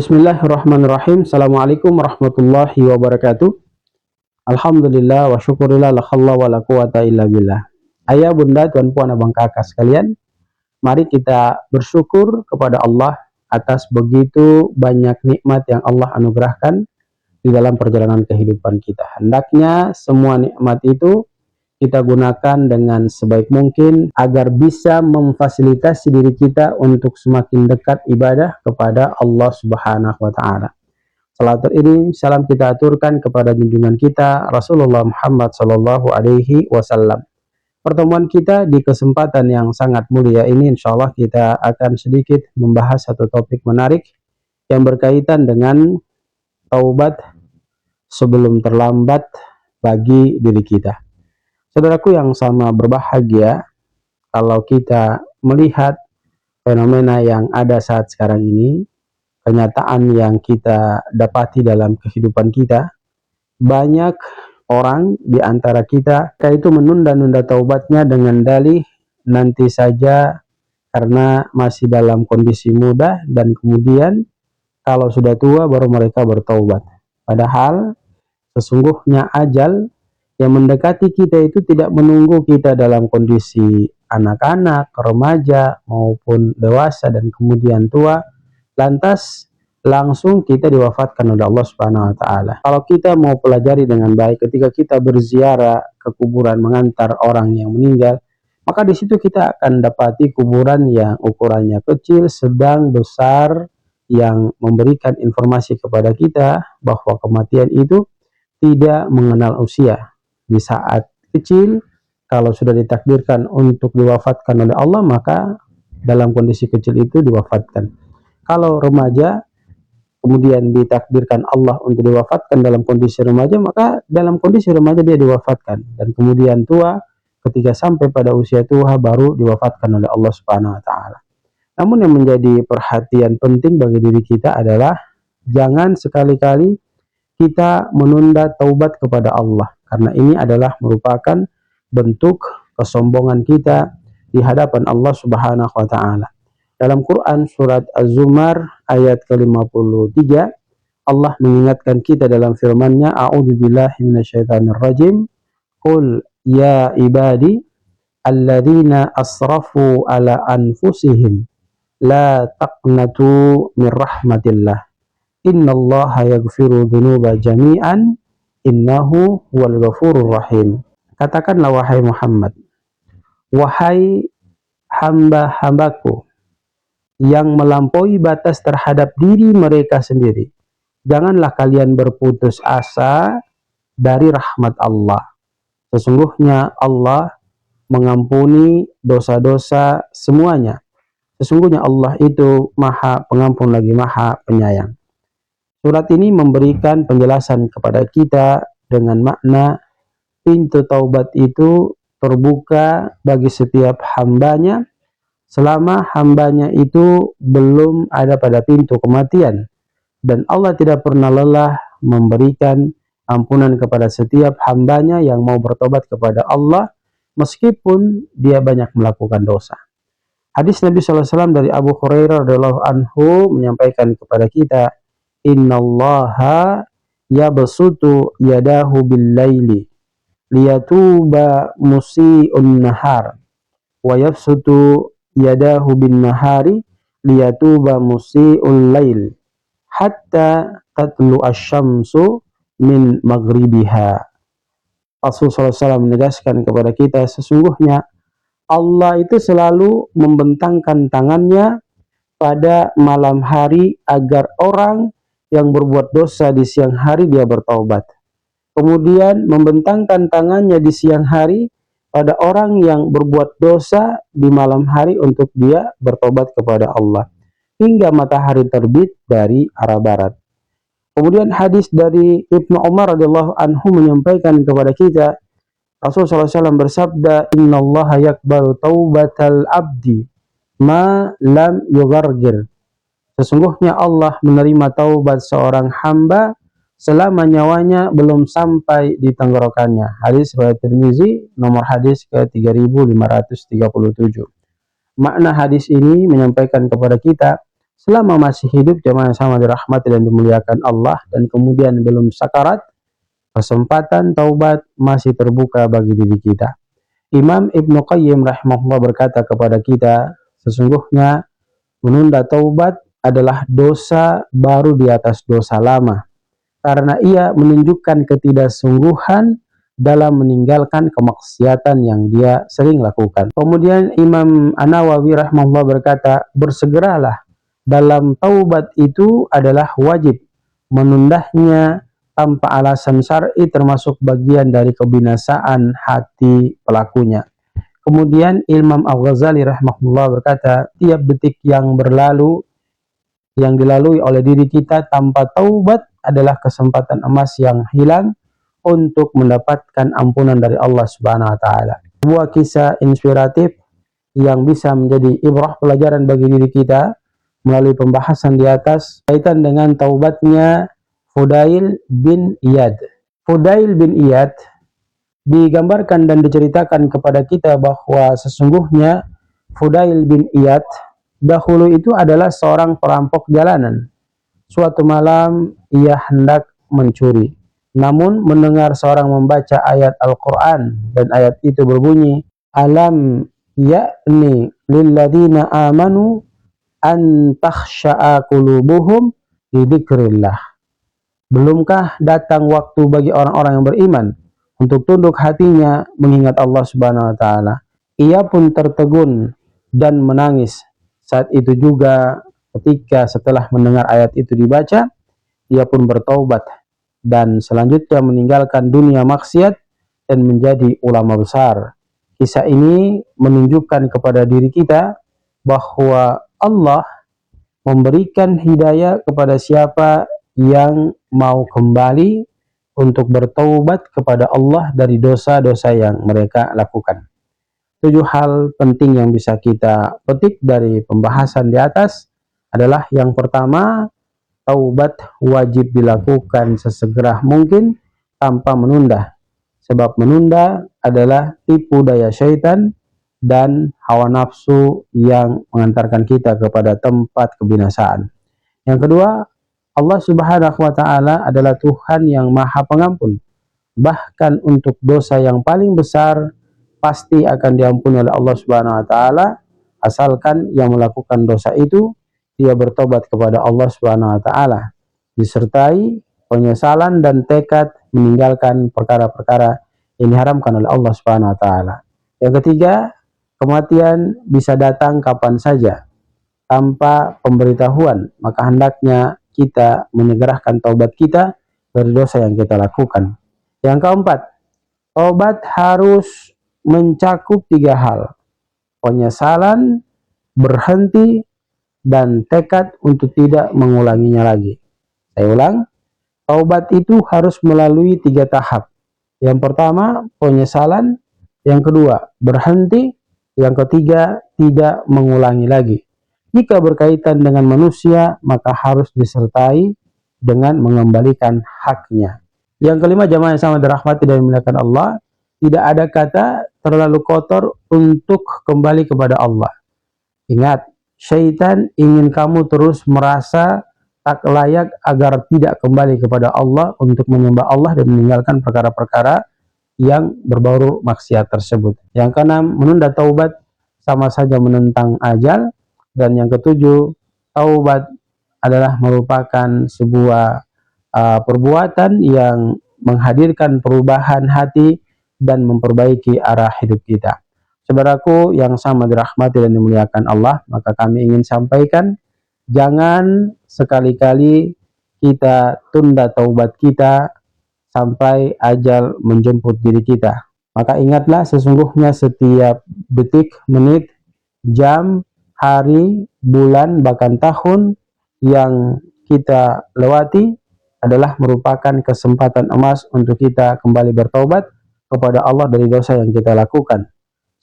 Bismillahirrahmanirrahim. Assalamualaikum warahmatullahi wabarakatuh. Alhamdulillah wa syukurillah la khalla wa la quwata illa billah. Ayah, bunda, tuan puan, abang kakak sekalian, mari kita bersyukur kepada Allah atas begitu banyak nikmat yang Allah anugerahkan di dalam perjalanan kehidupan kita. Hendaknya semua nikmat itu kita gunakan dengan sebaik mungkin agar bisa memfasilitasi diri kita untuk semakin dekat ibadah kepada Allah Subhanahu wa taala. Salat ini salam kita aturkan kepada junjungan kita Rasulullah Muhammad sallallahu alaihi wasallam. Pertemuan kita di kesempatan yang sangat mulia ini insyaallah kita akan sedikit membahas satu topik menarik yang berkaitan dengan taubat sebelum terlambat bagi diri kita. Saudaraku yang sama berbahagia, kalau kita melihat fenomena yang ada saat sekarang ini, kenyataan yang kita dapati dalam kehidupan kita, banyak orang di antara kita itu menunda-nunda taubatnya dengan dalih nanti saja karena masih dalam kondisi muda, dan kemudian kalau sudah tua baru mereka bertaubat. Padahal sesungguhnya ajal yang mendekati kita itu tidak menunggu kita dalam kondisi anak-anak, remaja, maupun dewasa dan kemudian tua, lantas langsung kita diwafatkan oleh Allah Subhanahu wa taala. Kalau kita mau pelajari dengan baik ketika kita berziarah ke kuburan mengantar orang yang meninggal, maka di situ kita akan dapati kuburan yang ukurannya kecil, sedang, besar, yang memberikan informasi kepada kita bahwa kematian itu tidak mengenal usia. Di saat kecil, kalau sudah ditakdirkan untuk diwafatkan oleh Allah, maka dalam kondisi kecil itu diwafatkan. Kalau remaja, kemudian ditakdirkan Allah untuk diwafatkan dalam kondisi remaja, maka dalam kondisi remaja dia diwafatkan. Dan kemudian tua, ketika sampai pada usia tua baru diwafatkan oleh Allah Subhanahu wa taala. Namun yang menjadi perhatian penting bagi diri kita adalah jangan sekali-kali kita menunda taubat kepada Allah, karena ini adalah merupakan bentuk kesombongan kita di hadapan Allah Subhanahu wa taala. Dalam Quran surat Az-Zumar ayat ke-53, Allah mengingatkan kita dalam firman-Nya, A'udzubillahi minasyaitonir rajim, Qul ya ibadi alladzina asrafu ala anfusihim la taqnatu min rahmatillah. Innallaha yaghfiru dzunuba jami'an innahu huwal ghafurur rahim. Katakanlah wahai Muhammad, wahai hamba-hambaku yang melampaui batas terhadap diri mereka sendiri, janganlah kalian berputus asa dari rahmat Allah. Sesungguhnya Allah mengampuni dosa-dosa semuanya. Sesungguhnya Allah itu Maha Pengampun lagi Maha Penyayang. Surat ini memberikan penjelasan kepada kita dengan makna pintu taubat itu terbuka bagi setiap hambanya selama hambanya itu belum ada pada pintu kematian, dan Allah tidak pernah lelah memberikan ampunan kepada setiap hambanya yang mau bertobat kepada Allah meskipun dia banyak melakukan dosa. Hadis Nabi SAW dari Abu Hurairah radhiyallahu anhu menyampaikan kepada kita, Innallaha yabsutu yadahu bil-laili liyatuba musii'un nahar wa yabsutu yadahu bin-nahari liyatuba musii'ul lail hatta tatlu asy-syamsu min maghribiha. Rasulullah SAW menegaskan kepada kita, sesungguhnya Allah itu selalu membentangkan tangannya pada malam hari agar orang yang berbuat dosa di siang hari dia bertaubat. Kemudian membentangkan tangannya di siang hari pada orang yang berbuat dosa di malam hari untuk dia bertobat kepada Allah hingga matahari terbit dari arah barat. Kemudian hadis dari Ibnu Umar radhiyallahu anhu menyampaikan kepada kita, Rasulullah SAW bersabda, Innallaha yakbalu taubatal abdi ma lam yughargir. Sesungguhnya Allah menerima taubat seorang hamba selama nyawanya belum sampai di tenggorokannya. Hadis riwayat Tirmizi, nomor hadis ke-3537. Makna hadis ini menyampaikan kepada kita selama masih hidup jamaah sama dirahmati dan dimuliakan Allah, dan kemudian belum sakarat, kesempatan taubat masih terbuka bagi diri kita. Imam Ibnu Qayyim rahimahullah berkata kepada kita, sesungguhnya menunda taubat adalah dosa baru di atas dosa lama, karena ia menunjukkan ketidaksungguhan dalam meninggalkan kemaksiatan yang dia sering lakukan. Kemudian Imam An-Nawawi rahimahullah berkata, bersegeralah dalam taubat itu adalah wajib. Menundanya tanpa alasan syar'i termasuk bagian dari kebinasaan hati pelakunya. Kemudian Imam Al-Ghazali rahimahullah berkata, tiap detik yang dilalui oleh diri kita tanpa taubat adalah kesempatan emas yang hilang untuk mendapatkan ampunan dari Allah Subhanahu wa taala. Sebuah kisah inspiratif yang bisa menjadi ibrah pelajaran bagi diri kita melalui pembahasan di atas kaitan dengan taubatnya Fudail bin Iyad. Fudail bin Iyad digambarkan dan diceritakan kepada kita bahwa sesungguhnya Fudail bin Iyad dahulu itu adalah seorang perampok jalanan. Suatu malam ia hendak mencuri, namun mendengar seorang membaca ayat Al-Quran, dan ayat itu berbunyi, Alam ya'ni lilladzina amanu an takhsha'a qulubuhum lidzikrillah. Belumkah datang waktu bagi orang-orang yang beriman untuk tunduk hatinya mengingat Allah Subhanahu wa taala? Ia pun tertegun dan menangis. Saat itu juga ketika setelah mendengar ayat itu dibaca, ia pun bertaubat dan selanjutnya meninggalkan dunia maksiat dan menjadi ulama besar. Kisah ini menunjukkan kepada diri kita bahwa Allah memberikan hidayah kepada siapa yang mau kembali untuk bertaubat kepada Allah dari dosa-dosa yang mereka lakukan. 7 hal penting yang bisa kita petik dari pembahasan di atas adalah yang pertama, taubat wajib dilakukan sesegera mungkin tanpa menunda. Sebab menunda adalah tipu daya syaitan dan hawa nafsu yang mengantarkan kita kepada tempat kebinasaan. Yang kedua, Allah Subhanahu wa taala adalah Tuhan yang Maha Pengampun. Bahkan untuk dosa yang paling besar pasti akan diampuni oleh Allah Subhanahu wa taala asalkan yang melakukan dosa itu dia bertobat kepada Allah Subhanahu wa taala disertai penyesalan dan tekad meninggalkan perkara-perkara yang diharamkan oleh Allah Subhanahu wa taala. Yang ketiga, kematian bisa datang kapan saja tanpa pemberitahuan, maka hendaknya kita menyegerakan taubat kita dari dosa yang kita lakukan. Yang keempat, taubat harus mencakup 3 hal: penyesalan, berhenti, dan tekad untuk tidak mengulanginya lagi. Saya ulang, taubat itu harus melalui 3 tahap. Yang pertama, penyesalan. Yang kedua, berhenti. Yang ketiga, tidak mengulangi lagi. Jika berkaitan dengan manusia, maka harus disertai dengan mengembalikan haknya. Yang kelima, jamaah yang sama dirahmati dan dimuliakan Allah, tidak ada kata terlalu kotor untuk kembali kepada Allah. Ingat, syaitan ingin kamu terus merasa tak layak agar tidak kembali kepada Allah untuk menyembah Allah dan meninggalkan perkara-perkara yang berbau maksiat tersebut. Yang keenam, menunda taubat sama saja menentang ajal. Dan yang ketujuh, taubat adalah merupakan sebuah perbuatan yang menghadirkan perubahan hati dan memperbaiki arah hidup kita. Saudaraku yang sama dirahmati dan dimuliakan Allah, maka kami ingin sampaikan, jangan sekali-kali kita tunda taubat kita sampai ajal menjemput diri kita. Maka ingatlah, sesungguhnya setiap detik, menit, jam, hari, bulan, bahkan tahun yang kita lewati adalah merupakan kesempatan emas untuk kita kembali bertaubat kepada Allah dari dosa yang kita lakukan.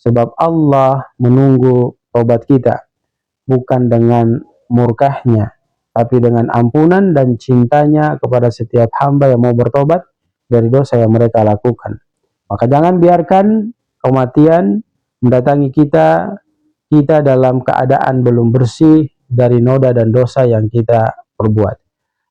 Sebab Allah menunggu taubat kita, bukan dengan murkahnya, tapi dengan ampunan dan cintanya kepada setiap hamba yang mau bertobat dari dosa yang mereka lakukan. Maka jangan biarkan kematian mendatangi kita dalam keadaan belum bersih dari noda dan dosa yang kita perbuat.